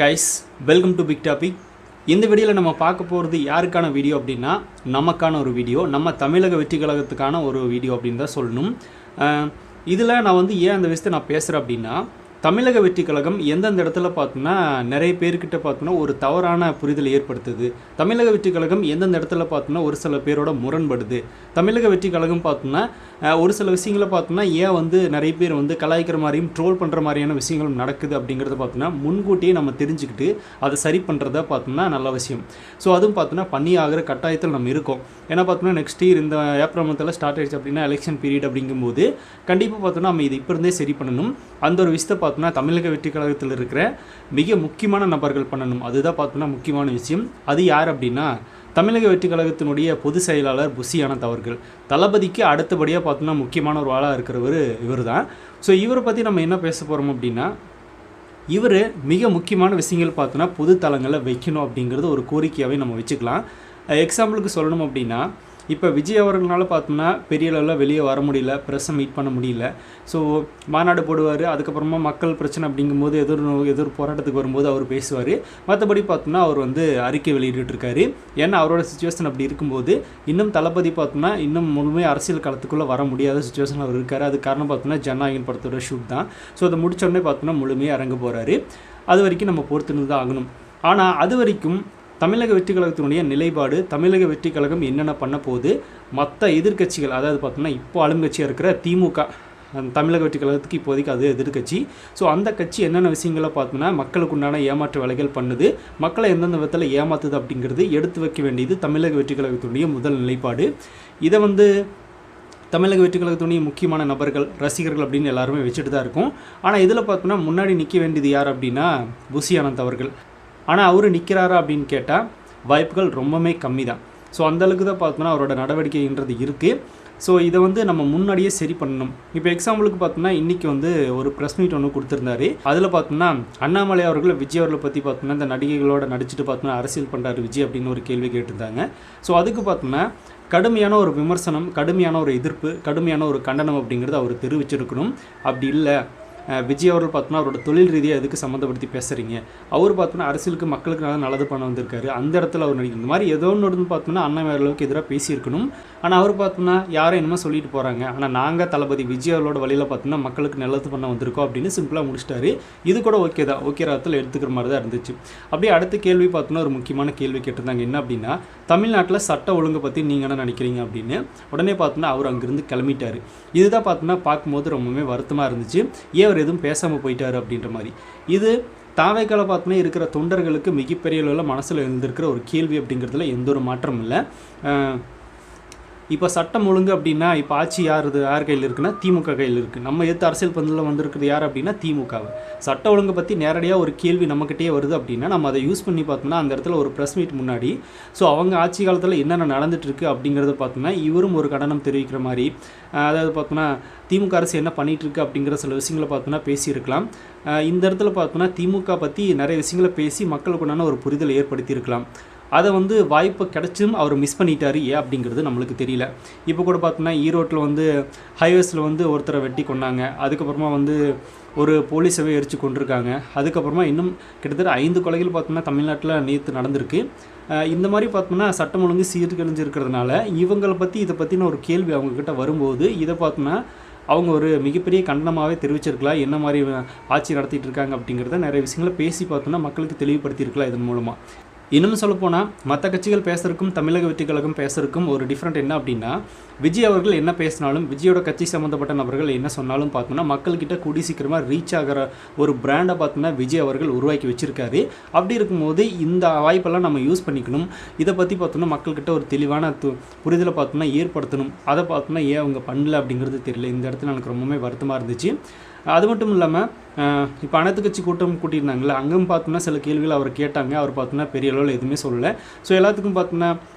Guys, welcome to big topic. இந்த வீடியோவில் நம்ம பார்க்க போகிறது யாருக்கான வீடியோ அப்படின்னா நமக்கான ஒரு வீடியோ, நம்ம தமிழக வெற்றி கழகத்துக்கான ஒரு வீடியோ அப்படின்னு தான் சொல்லணும். இதில் நான் ஏன் அந்த விஷயத்தை நான் பேசுகிறேன் அப்படின்னா, தமிழக வெற்றி கழகம் எந்தெந்த இடத்துல பார்த்தோன்னா நிறைய பேர்கிட்ட பார்த்தோன்னா ஒரு தவறான புரிதல் ஏற்படுத்துது. தமிழக வெற்றி கழகம் எந்தெந்த இடத்துல பார்த்தோன்னா ஒரு சில பேரோட முரண்படுது. தமிழக வெற்றி கழகம் பார்த்தோன்னா ஒரு சில விஷயங்களை பார்த்தோன்னா ஏன் நிறைய பேர் கலாய்க்கிற மாதிரியும் ட்ரோல் பண்ணுற மாதிரியான விஷயங்களும் நடக்குது அப்படிங்கிறத பார்த்தோன்னா முன்கூட்டியே நம்ம தெரிஞ்சுக்கிட்டு அதை சரி பண்ணுறத பார்த்தோம்னா நல்ல விஷயம். ஸோ அதுவும் பார்த்தோன்னா பண்ணி ஆகிற கட்டாயத்தில் நம்ம இருக்கோம். ஏன்னா பார்த்தோன்னா நெக்ஸ்ட் இயர் இந்த ஏப்ரல் மந்தில் ஸ்டார்ட் ஆகிடுச்சு அப்படின்னா எலெக்ஷன் பீரியட் அப்படிங்கும்போது கண்டிப்பாக பார்த்தோன்னா நம்ம இது இப்போ இருந்தே சரி பண்ணணும். அந்த ஒரு விஷயத்தை பார்த்தோன்னா தமிழக வெற்றி கழகத்தில் இருக்கிற மிக முக்கியமான நபர்கள் பண்ணணும். அதுதான் பார்த்தோன்னா முக்கியமான விஷயம். அது யார் அப்படின்னா தமிழக வெற்றி கழகத்தினுடைய பொதுச் செயலாளர் புஷி ஆனந்த் அவர்கள். தளபதிக்கு அடுத்தபடியாக பார்த்தோன்னா முக்கியமான ஒரு ஆளாக இருக்கிறவர் இவர் தான். ஸோ இவரை பற்றி நம்ம என்ன பேச போகிறோம் அப்படின்னா, இவர் மிக முக்கியமான விஷயங்கள் பார்த்தோன்னா பொது தளங்களில் வைக்கணும் அப்படிங்கிறது ஒரு கோரிக்கையாகவே நம்ம வச்சுக்கலாம். எக்ஸாம்பிளுக்கு சொல்லணும் அப்படின்னா, இப்போ விஜய் அவர்களால் பார்த்தோம்னா பெரிய அளவில் வெளியே வர முடியல, ப்ரெஸ்ஸை மீட் பண்ண முடியல. ஸோ மாநாடு போடுவார், அதுக்கப்புறமா மக்கள் பிரச்சனை அப்படிங்கும்போது எதிர் போராட்டத்துக்கு வரும்போது அவர் பேசுவார். மற்றபடி பார்த்தோம்னா அவர் அறிக்கை வெளியிட்டுருக்காரு. ஏன்னா அவரோட சுச்சுவேஷன் அப்படி இருக்கும்போது இன்னும் தளபதி பார்த்தோம்னா இன்னும் முழுமையாக அரசியல் களத்துக்குள்ளே வர முடியாத சுச்சுவேஷன் அவர் இருக்கார். அது காரணம் பார்த்தோம்னா ஜனநாயகன் படத்தோட ஷூட் தான். ஸோ அதை முடிச்சோடனே பார்த்தோம்னா முழுமையாக இறங்க போகிறாரு. அது வரைக்கும் நம்ம பொறுத்துன்னு தான் ஆகணும். ஆனால் அது வரைக்கும் தமிழக வெற்றி கழகத்தினுடைய நிலைப்பாடு, தமிழக வெற்றி கழகம் என்னென்ன பண்ண போகுது, மற்ற எதிர்க்கட்சிகள், அதாவது பார்த்தோம்னா இப்போ ஆளுங்கட்சியாக இருக்கிற திமுக, தமிழக வெற்றி கழகத்துக்கு இப்போதைக்கு அது எதிர்க்கட்சி. ஸோ அந்த கட்சி என்னென்ன விஷயங்களை பார்த்தோம்னா மக்களுக்கு உண்டான ஏமாற்று வேலைகள் பண்ணுது, மக்களை எந்தெந்த விதத்தில் ஏமாத்துது அப்படிங்கிறது எடுத்து வைக்க வேண்டியது தமிழக வெற்றி கழகத்தினுடைய முதல் நிலைப்பாடு. இதை தமிழக வெற்றி கழகத்துடைய முக்கியமான நபர்கள், ரசிகர்கள் அப்படின்னு எல்லாருமே வச்சுட்டு தான் இருக்கும். ஆனால் இதில் பார்த்தோம்னா முன்னாடி நிற்க வேண்டியது யார் அப்படின்னா புஷி ஆனந்த் அவர்கள். ஆனால் அவர் நிற்கிறாரா அப்படின்னு கேட்டால் வாய்ப்புகள் ரொம்பவே கம்மி தான். ஸோ அந்தளவுக்கு தான் பார்த்தோம்னா அவரோட நடவடிக்கைன்றது இருக்குது. ஸோ இதை நம்ம முன்னாடியே சரி பண்ணணும். இப்போ எக்ஸாம்பிளுக்கு பார்த்தோம்னா இன்றைக்கி ஒரு ப்ரெஸ் மீட் ஒன்று கொடுத்துருந்தாரு. அதில் பார்த்தோம்னா அண்ணாமலை அவர்கள் விஜய் அவர்களை பற்றி பார்த்தோம்னா இந்த நடிகைகளோட நடிச்சுட்டு பார்த்தோம்னா அரசியல் பண்ணுறாரு விஜய் அப்படின்னு ஒரு கேள்வி கேட்டிருந்தாங்க. ஸோ அதுக்கு பார்த்தோம்னா கடுமையான ஒரு விமர்சனம், கடுமையான ஒரு எதிர்ப்பு, கடுமையான ஒரு கண்டனம் அப்படிங்கிறது அவர் தெரிவிச்சிருக்கணும். அப்படி இல்லை, விஜய் அவர்கள் பார்த்தோன்னா அவரோட தொழில் ரீதியாக எதுக்கு சம்மந்தப்படுத்தி பேசுகிறீங்க, அவர் பார்த்தோன்னா அரசியலுக்கு மக்களுக்கு நல்லது பண்ண வந்திருக்காரு, அந்த இடத்துல அவர் நடிக்கும் இந்த மாதிரி ஏதோ ஒன்று பார்த்தோன்னா அண்ணாமலைக்கு எதிராக பேசியிருக்கணும். ஆனால் அவர் பார்த்தோன்னா யாரும் என்னமோ சொல்லிட்டு போகிறாங்க, ஆனால் நாங்கள் தளபதி விஜய் அவர்களோட வழியில் பார்த்தோன்னா மக்களுக்கு நல்லது பண்ண வந்திருக்கோம் அப்படின்னு சிம்பிளாக முடிச்சிட்டாரு. இது கூட ஓகே தான், ஓகே ரகத்தில் எடுத்துக்கிற மாதிரி தான் இருந்துச்சு. அப்படியே அடுத்த கேள்வி பார்த்தோன்னா ஒரு முக்கியமான கேள்வி கேட்டிருந்தாங்க. என்ன அப்படின்னா, தமிழ்நாட்டில் சட்ட ஒழுங்கை பற்றி நீங்கள் என்ன நினைக்கிறீங்க அப்படின்னு. உடனே பார்த்தோன்னா அவர் அங்கேருந்து கிளம்பிட்டார். இதுதான் பார்த்தோன்னா பார்க்கும்போது ரொம்பவே வருத்தமாக இருந்துச்சு. ஏன் எதுவும் பேசாமல் போயிட்டார் அப்படின்ற மாதிரி. இது தாவேக்கால பார்த்தோன்னா இருக்கிற தொண்டர்களுக்கு மிகப்பெரிய அளவில் மனசில் எழுந்திருக்கிற ஒரு கேள்வி அப்படிங்கிறதுல எந்த ஒரு மாற்றமும் இல்லை. இப்போ சட்டம் ஒழுங்கு அப்படின்னா இப்போ ஆட்சி யார் கையில் இருக்குன்னா திமுக கையில் இருக்குது. நம்ம எதிர்த்து அரசியல் பந்தில் வந்திருக்கிறது யார் அப்படின்னா திமுகவை. சட்ட ஒழுங்கை பற்றி நேரடியாக ஒரு கேள்வி நம்மக்கிட்டே வருது அப்படின்னா நம்ம அதை யூஸ் பண்ணி பார்த்தோம்னா அந்த இடத்துல ஒரு ப்ரெஸ் மீட் முன்னாடி ஸோ அவங்க ஆட்சி காலத்தில் என்னென்ன நடந்துகிட்ருக்கு அப்படிங்கிறத பார்த்தோம்னா இவரும் ஒரு கண்டனம் தெரிவிக்கிற மாதிரி, அதாவது பார்த்தோன்னா திமுக அரசு என்ன பண்ணிகிட்ருக்கு அப்படிங்கிற சில விஷயங்களை பார்த்தோன்னா பேசியிருக்கலாம். இந்த இடத்துல பார்த்தோன்னா திமுக பற்றி நிறைய விஷயங்களை பேசி மக்களுக்குண்டான ஒரு புரிதல் ஏற்படுத்தியிருக்கலாம். அதை வாய்ப்பு கிடச்சும் அவர் மிஸ் பண்ணிட்டார். ஏன் அப்படிங்கிறது நம்மளுக்கு தெரியல. இப்போ கூட பார்த்தோன்னா ஈரோட்டில் ஹைவேஸில் ஒருத்தரை வெட்டி கொண்டாங்க. அதுக்கப்புறமா ஒரு போலீஸவே எரிச்சு கொண்டிருக்காங்க. அதுக்கப்புறமா இன்னும் கிட்டத்தட்ட 5 கொலைகள் பார்த்தோம்னா தமிழ்நாட்டில் நேற்று நடந்திருக்கு. இந்த மாதிரி பார்த்தோம்னா சட்டம் ஒழுங்கு சீர்கழிஞ்சிருக்கிறதுனால இவங்களை பற்றி இதை பற்றின ஒரு கேள்வி அவங்கக்கிட்ட வரும்போது இதை பார்த்தோம்னா அவங்க ஒரு மிகப்பெரிய கண்டனமாகவே தெரிவிச்சிருக்கலாம். என்ன மாதிரி ஆட்சி நடத்திட்டு இருக்காங்க அப்படிங்கிறத நிறைய விஷயங்களை பேசி பார்த்தோம்னா மக்களுக்கு தெளிவுபடுத்தியிருக்கலாம் இதன் மூலமாக. இன்னும் சொல்லப்போனால் மற்ற கட்சிகள் பேசுறதுக்கும் தமிழக வெற்றி கழகம் பேசுறதுக்கும் ஒரு டிஃப்ரெண்ட் என்ன அப்படின்னா, விஜய் அவர்கள் என்ன பேசினாலும், விஜயோட கட்சி சம்மந்தப்பட்ட நபர்கள் என்ன சொன்னாலும் பார்த்தோம்னா மக்கள்கிட்ட கூடி சீக்கிரமாக ரீச் ஆகிற ஒரு பிராண்டை பார்த்தோம்னா விஜய் அவர்கள் உருவாக்கி வச்சுருக்காரு. அப்படி இருக்கும்போது இந்த வாய்ப்பெல்லாம் நம்ம யூஸ் பண்ணிக்கணும். இதை பற்றி பார்த்தோம்னா மக்கள்கிட்ட ஒரு தெளிவான புரிதலை பார்த்தோம்னா ஏற்படுத்தணும். அதை பார்த்தோம்னா ஏன் அவங்க பண்ணல அப்படிங்கிறது தெரியல. இந்த இடத்துல எனக்கு ரொம்பவே வருத்தமாக இருந்துச்சு. அது மட்டும் இல்லாமல் இப்போ அனைத்து கட்சி கூட்டம் கூட்டியிருந்தாங்களே, அங்கேயும் பார்த்தோம்னா சில கேள்விகள் அவர் கேட்டாங்க. அவர் பார்த்தோம்னா பெரிய அளவில் எதுவுமே சொல்லலை. ஸோ எல்லாத்துக்கும் பார்த்தோம்னா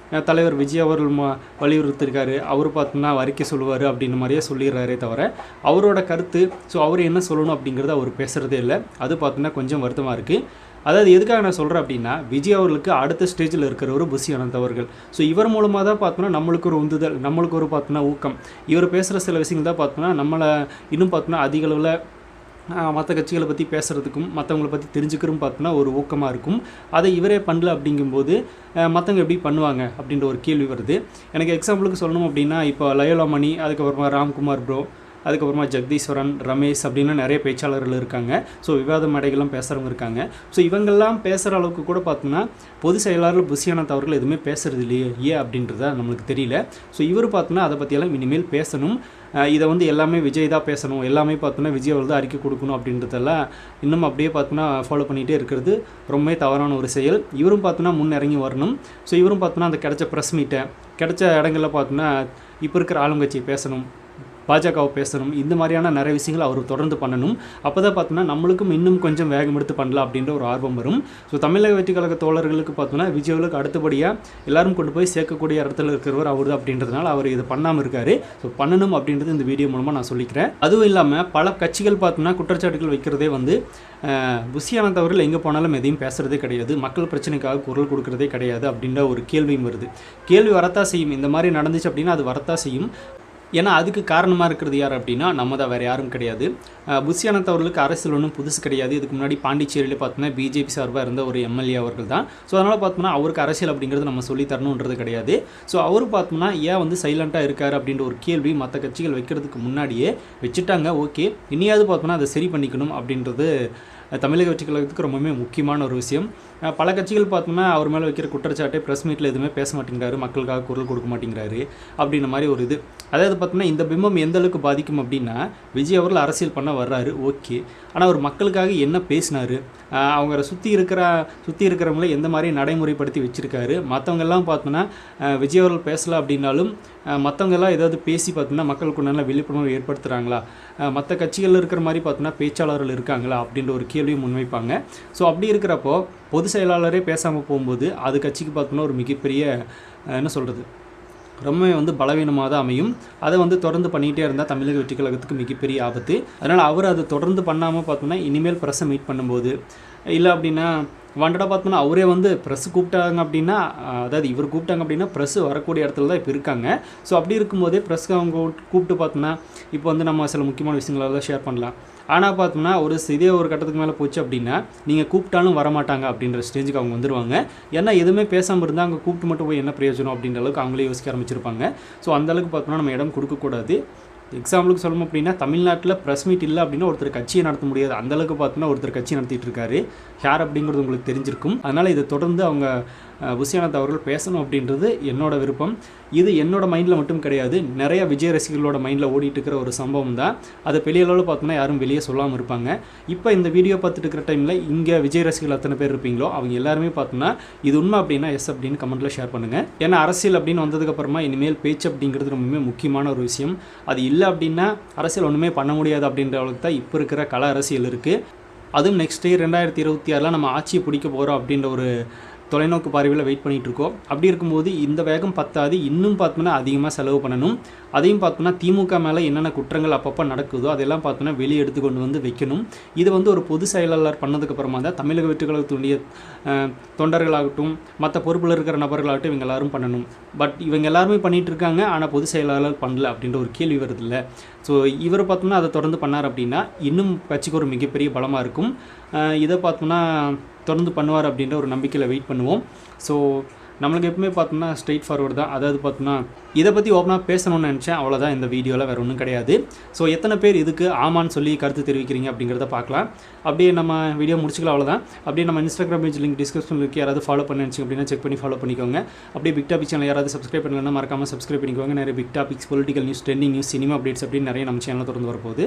தலைவர் விஜய் அவர்கள் வலியுறுத்திருக்காரு. அவர் பார்த்தோம்னா அறிக்கை சொல்லுவார் அப்படின்னு மாதிரியே சொல்லிடுறாரே தவிர அவரோட கருத்து, ஸோ அவர் என்ன சொல்லணும் அப்படிங்கிறத அவர் பேசுகிறதே இல்லை. அது பார்த்தோம்னா கொஞ்சம் வருத்தமாக இருக்குது. அதாவது எதுக்காக நான் சொல்கிறேன் அப்படின்னா, விஜய் அவர்களுக்கு அடுத்த ஸ்டேஜில் இருக்கிறவர் புஷி ஆனந்த் அவர்கள். ஸோ இவர் மூலமாக தான் பார்த்தோன்னா நம்மளுக்கு ஒரு உந்துதல், நம்மளுக்கு ஒரு பார்த்தோன்னா ஊக்கம். இவர் பேசுகிற சில விஷயங்கள் தான் பார்த்தோன்னா நம்மளை இன்னும் பார்த்தோன்னா அதிக அளவில் மற்ற கட்சிகளை பற்றி பேசுகிறதுக்கும் மற்றவங்கள பற்றி தெரிஞ்சுக்கிறோம் பார்த்தோன்னா ஒரு ஊக்கமாக இருக்கும். அதை இவரே பண்ணல அப்படிங்கும்போது மற்றவங்க எப்படி பண்ணுவாங்க அப்படின்ற ஒரு கேள்வி வருது. எனக்கு எக்ஸாம்பிளுக்கு சொல்லணும் அப்படின்னா, இப்போ லயோலா மணி, அதுக்கப்புறமா ராம்குமார் ப்ரோ, அதுக்கப்புறமா ஜெகதீஸ்வரன், ரமேஷ் அப்படின்னு நிறைய பேச்சாளர்கள் இருக்காங்க. ஸோ விவாத மேடைகள்லாம் பேசுகிறவங்க இருக்காங்க. ஸோ இவங்கெல்லாம் பேசுகிற அளவுக்கு கூட பார்த்தோன்னா பொதுச் செயலாளர் புஷி ஆனந்த் அவர்கள் எதுவுமே பேசுகிறது இல்லையே, ஏன் அப்படின்றத நம்மளுக்கு தெரியல. ஸோ இவர் பார்த்தோன்னா அதை பற்றியெல்லாம் இனிமேல் பேசணும். இதை வந்து எல்லாமே விஜய் தான் பேசணும், எல்லாமே பார்த்தோன்னா விஜய் அவர் தான் அறிக்கை கொடுக்கணும் அப்படின்றதெல்லாம் இன்னும் அப்படியே பார்த்தோன்னா ஃபாலோ பண்ணிகிட்டே இருக்கிறது ரொம்பவே தவறான ஒரு செயல். இவரும் பார்த்தோன்னா முன் இறங்கி வரணும். ஸோ இவரும் பார்த்தோன்னா அந்த கிடைச்ச ப்ரெஸ் மீட்டை கிடைச்ச இடங்களில் பார்த்தோன்னா இப்போ இருக்கிற ஆளுங்கட்சியை பேசணும், பாஜகவை பேசணும், இந்த மாதிரியான நிறைய விஷயங்கள் அவர் தொடர்ந்து பண்ணணும். அப்போ தான் பார்த்தோன்னா நம்மளுக்கும் இன்னும் கொஞ்சம் வேகம் எடுத்து பண்ணலாம் அப்படின்ற ஒரு ஆர்வம் வரும். ஸோ தமிழக வெற்றி கழக தோழர்களுக்கு பார்த்தோன்னா விஜய்களுக்கு அடுத்தபடியாக எல்லாரும் கொண்டு போய் சேர்க்கக்கூடிய இடத்துல இருக்கிறவர் அவர் தான் அப்படின்றதுனால அவர் இதை பண்ணாமல் இருக்கார். ஸோ பண்ணணும் அப்படின்றது இந்த வீடியோ மூலமாக நான் சொல்லிக்கிறேன். அதுவும் இல்லாமல் பல கட்சிகள் பார்த்தோன்னா குற்றச்சாட்டுகள் வைக்கிறதே வந்து புஷி ஆனந்த் அவர்கள் எங்கே போனாலும் எதையும் பேசுகிறதே கிடையாது, மக்கள் பிரச்சனைக்காக குரல் கொடுக்குறதே கிடையாது அப்படின்ற ஒரு கேள்வியும் வருது. கேள்வி வரத்தான் செய்யும். இந்த மாதிரி நடந்துச்சு அப்படின்னா அது வரத்தான் செய்யும். ஏன்னா அதுக்கு காரணமாக இருக்கிறது யார் அப்படின்னா நம்ம தான், வேறு யாரும் கிடையாது. புஷி ஆனந்த் அவர்களுக்கு அரசியல் ஒன்றும் புதுசு கிடையாது. இதுக்கு முன்னாடி பாண்டிச்சேரியில் பார்த்தோன்னா பிஜேபி சார்பாக இருந்த ஒரு எம்எல்ஏ அவர்கள் தான். ஸோ அதனால் பார்த்தோம்னா அவருக்கு அரசியல் அப்படிங்கிறது நம்ம சொல்லி தரணுன்றது கிடையாது. ஸோ அவர் பார்த்தோம்னா ஏன் வந்து சைலண்ட்டாக இருக்கார் அப்படின்ற ஒரு கேள்வி மற்ற கட்சிகள் வைக்கிறதுக்கு முன்னாடியே வச்சுட்டாங்க. ஓகே, இனியாவது பார்த்தோம்னா அதை சரி பண்ணிக்கணும் அப்படின்றது தமிழக வெற்றி கழகத்துக்கு ரொம்பவே முக்கியமான ஒரு விஷயம். பல கட்சிகள் பார்த்தோம்னா அவர் மேலே வைக்கிற குற்றச்சாட்டை ப்ரெஸ் மீட்டில் எதுவுமே பேச மாட்டேங்கிறாரு, மக்களுக்காக குரல் கொடுக்க மாட்டேங்கிறாரு அப்படின்ற மாதிரி ஒரு இது. அதாவது பார்த்தோம்னா இந்த பிம்பம் எந்த அளவுக்கு பாதிக்கும் அப்படின்னா, விஜய் அவர்கள் அரசியல் பண்ண வர்றாரு, ஓகே, ஆனால் அவர் மக்களுக்காக என்ன பேசினார், அவங்க சுற்றி இருக்கிறவங்கள எந்த மாதிரி நடைமுறைப்படுத்தி வச்சுருக்காரு. மற்றவங்கெல்லாம் பார்த்தோன்னா விஜய் அவர்கள் பேசலை அப்படின்னாலும் மற்றவங்கெல்லாம் ஏதாவது பேசி பார்த்தோன்னா மக்களுக்கு நல்ல விழிப்புணர்வு ஏற்படுத்துகிறாங்களா, மற்ற கட்சிகளில் இருக்கிற மாதிரி பார்த்தோன்னா பேச்சாளர்கள் இருக்காங்களா அப்படின்ற ஒரு கேள்வியும் முன்வைப்பாங்க. ஸோ அப்படி இருக்கிறப்போ பொதுச் செயலாளரே பேசாமல் போகும்போது அது கட்சிக்கு பார்த்தோன்னா ஒரு மிகப்பெரிய என்ன சொல்கிறது ரொம்பவே வந்து பலவீனமாக தான் அமையும். அதை வந்து தொடர்ந்து பண்ணிகிட்டே இருந்தால் தமிழக வெற்றி கழகத்துக்கு மிகப்பெரிய ஆபத்து. அதனால் அவர் அதை தொடர்ந்து பண்ணாமல் பார்த்தோன்னா இனிமேல் ப்ரெஸ்ஸை மீட் பண்ணும்போது இல்லை அப்படின்னா வாண்டடாக பார்த்தோம்னா அவரே வந்து ப்ரெஸ்ஸு கூப்பிட்டாங்க அப்படின்னா, அதாவது இவர் கூப்பிட்டாங்க அப்படின்னா ப்ரெஸ்ஸு வரக்கூடிய இடத்துல தான் இப்போ இருக்காங்க. ஸோ அப்படி இருக்கும்போதே ப்ரெஸ்க்கு அவங்க கூப்பிட்டு பார்த்தோம்னா இப்போ வந்து நம்ம சில முக்கியமான விஷயங்களை தான் ஷேர் பண்ணலாம். ஆனால் பார்த்தோம்னா இதே ஒரு கட்டத்துக்கு மேலே போச்சு அப்படின்னா நீங்கள் கூப்பிட்டாலும் வரமாட்டாங்க அப்படின்ற ஸ்டேஜுக்கு அவங்க வந்துடுவாங்க. ஏன்னா எதுவுமே பேசாமல் இருந்தால் அங்கே கூப்பிட்டு மட்டும் போய் என்ன பிரயோஜனம் அப்படின்ற அளவுக்கு அவங்களே யோசிக்க ஆரம்பிச்சிருப்பாங்க. ஸோ அந்தளவுக்கு பார்த்தோம்னா நம்ம இடம் கொடுக்கக்கூடாது. எக்ஸாம்பிளுக்கு சொல்லணும் அப்படின்னா, தமிழ்நாட்டில் ப்ரெஸ் மீட் இல்லை அப்படின்னா ஒருத்தர் கட்சியை நடத்த முடியாது. அந்தளவுக்கு பார்த்தோன்னா ஒருத்தர் கட்சி நடத்திட்டு இருக்காரு. யார் அப்படிங்கிறது உங்களுக்கு தெரிஞ்சிருக்கும். அதனால் இதை தொடர்ந்து அவங்க புஷி ஆனந்த் அவர்கள் பேசணும் அப்படின்றது என்னோட விருப்பம். இது என்னோட மைண்டில் மட்டும் கிடையாது, நிறைய விஜய் ரசிகர்களோட மைண்டில் ஓடிட்டு இருக்கிற ஒரு சம்பவம் தான். அதை பெரிய அளவில் பார்த்தோன்னா யாரும் வெளியே சொல்லாமல் இருப்பாங்க. இப்போ இந்த வீடியோ பார்த்துட்டு இருக்கிற டைமில் இங்கே விஜய் ரசிகர்கள் அத்தனை பேர் இருப்பீங்களோ அவங்க எல்லாருமே பார்த்தோன்னா இது உண்மை அப்படின்னா எஸ் அப்படின்னு கமெண்ட்டில் ஷேர் பண்ணுங்கள். ஏன்னா அரசியல் அப்படின்னு வந்ததுக்கப்புறமா இனிமேல் பேச்சு அப்படிங்கிறது ரொம்பவே முக்கியமான ஒரு விஷயம். அது இல்லை அப்படின்னா அரசியல் ஒன்றுமே பண்ண முடியாது அப்படின்ற அளவுக்கு தான் இப்போ இருக்கிற கல அரசியல் இருக்குது. அதுவும் நெக்ஸ்ட் இயர் 2026 நம்ம ஆட்சியை பிடிக்க போகிறோம் அப்படின்ற ஒரு தொலைநோக்கு பார்வையில் வெயிட் பண்ணிகிட்ருக்கோம். அப்படி இருக்கும்போது இந்த வேகம் பத்தாது, இன்னும் பார்த்தோன்னா அதிகமாக செலவு பண்ணணும். அதையும் பார்த்தோன்னா திமுக மேலே என்னென்ன குற்றங்கள் அப்பப்போ நடக்குதோ அதெல்லாம் பார்த்தோன்னா வெளியே எடுத்து கொண்டு வந்து வைக்கணும். இது வந்து ஒரு பொது செயலாளர் பண்ணதுக்கப்புறமா தான் தமிழக வெற்றி கழகத்துடைய தொண்டர்களாகட்டும் மற்ற பொறுப்பில் இருக்கிற நபர்களாகட்டும் இவங்க எல்லாரும் பண்ணணும். பட் இவங்க எல்லாருமே பண்ணிகிட்டு இருக்காங்க, ஆனால் பொது செயலாளர் பண்ணல அப்படின்ற ஒரு கேள்வி வருது இல்லை. ஸோ இவரை பார்த்தோம்னா அதை தொடர்ந்து பண்ணார் அப்படின்னா இன்னும் கட்சிக்கு ஒரு மிகப்பெரிய பலமாக இருக்கும். இதை பார்த்தோம்னா தொடர்ந்து பண்ணுவார் அப்படின்ற ஒரு நம்பிக்கையில் வெயிட் பண்ணுவோம். ஸோ நம்மளுக்கு எப்பவுமே பார்த்தோம்னா ஸ்ட்ரெயிட் ஃபார்வர்டு தான். அதாவது பார்த்தோம்னா இதை பற்றி ஓப்பனாக பேசணும்னு நினச்சேன், அவ்வளோதான். இந்த வீடியோவில் வேறு ஒன்றும் கிடையாது. ஸோ எத்தனை பேர் இதுக்கு ஆமான்னு சொல்லி கருத்து தெரிவிக்கிறீங்க அப்படிங்கிறத பார்க்கலாம். அப்படியே நம்ம வீடியோ முடிச்சுக்கலாம், அவ்வளோதான். அப்படியே நம்ம இன்ஸ்டாகிராம் பேஜ் லிங்க் டிஸ்கிரிப்ஷனில் இருக்குது, யாராவது ஃபாலோ பண்ணி நினச்சிங்க அப்படின்னா செக் பண்ணி ஃபாலோ பண்ணிக்கோங்க. அப்படியே பிக் டாபிக் சேனல் யாராவது சப்ஸ்கிரைப் பண்ணலன்னா மறக்காமல் சப்ஸ்கிரைப் பண்ணிக்கோங்க. நிறைய big topics, political news, trending news, cinema updates அப்படின்னு நிறைய நம்ம சேனலில் தொடர்ந்து வரப்போகுது.